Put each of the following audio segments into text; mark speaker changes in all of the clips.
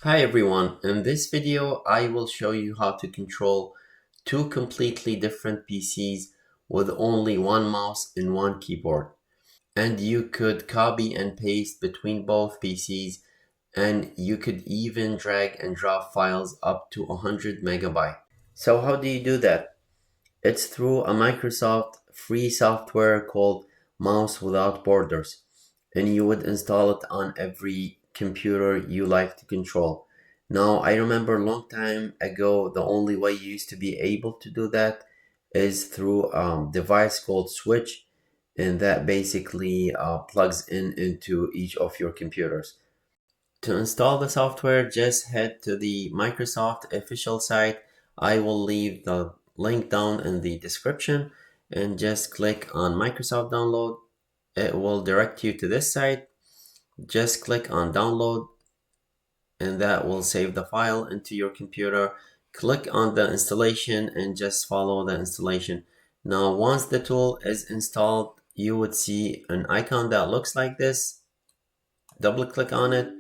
Speaker 1: Hi everyone, in this video I will show you how to control two completely different PCs with only one mouse and one keyboard. And you could copy and paste between both PCs, and you could even drag and drop files up to 100 megabyte. So how do you do that? It's through a Microsoft free software called Mouse Without Borders, and you would install it on every computer you like to control. Now, I remember a long time ago, the only way you used to be able to do that is through a device called Switch, and that basically plugs into each of your computers. To install the software, just head to the Microsoft official site. I will leave the link down in the description and just click on Microsoft Download. It will direct you to this site. Just click on Download and that will save the file into your computer. Click on the installation and just follow the installation. Now, once the tool is installed, you would see an icon that looks like this. Double click on it.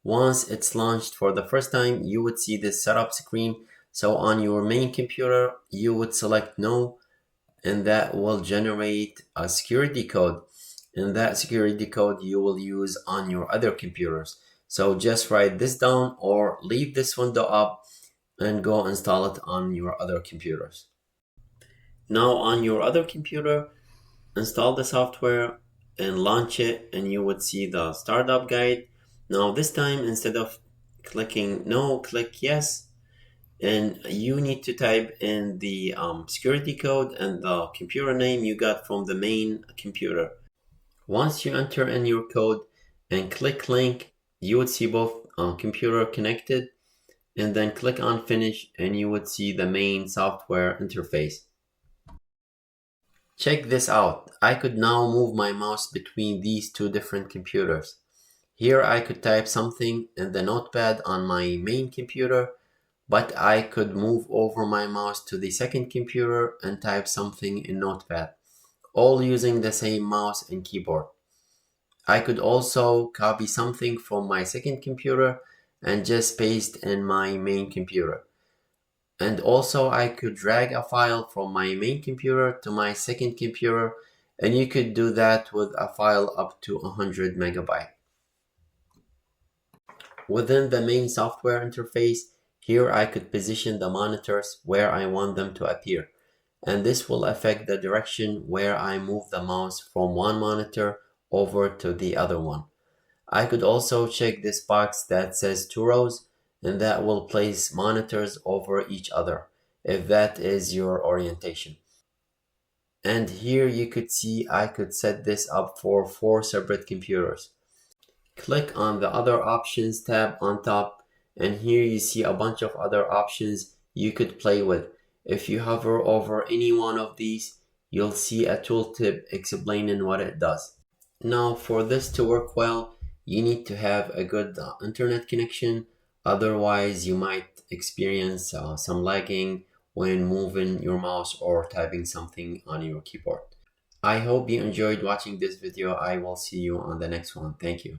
Speaker 1: Once it's launched for the first time, you would see this setup screen. So on your main computer, you would select no, and that will generate a security code. And that security code you will use on your other computers. So just write this down or leave this window up and go install it on your other computers. Now on your other computer, install the software and launch it, and you would see the startup guide. Now this time, instead of clicking no, click yes, and you need to type in the security code and the computer name you got from the main computer. Once you enter in your code and click link, you would see both computer connected, and then click on finish and you would see the main software interface. Check this out. I could now move my mouse between these two different computers. Here I could type something in the notepad on my main computer, but I could move over my mouse to the second computer and type something in notepad, all using the same mouse and keyboard. I could also copy something from my second computer and just paste in my main computer. And also I could drag a file from my main computer to my second computer, and you could do that with a file up to 100 megabyte. Within the main software interface, here I could position the monitors where I want them to appear, and this will affect the direction where I move the mouse from one monitor over to the other one. I could also check this box that says 2 rows, and that will place monitors over each other if that is your orientation. And here you could see I could set this up for 4 separate computers. Click on the other options tab on top, and here you see a bunch of other options you could play with. If you hover over any one of these, you'll see a tooltip explaining what it does. Now, for this to work well, you need to have a good internet connection. Otherwise, you might experience some lagging when moving your mouse or typing something on your keyboard. I hope you enjoyed watching this video. I will see you on the next one. Thank you.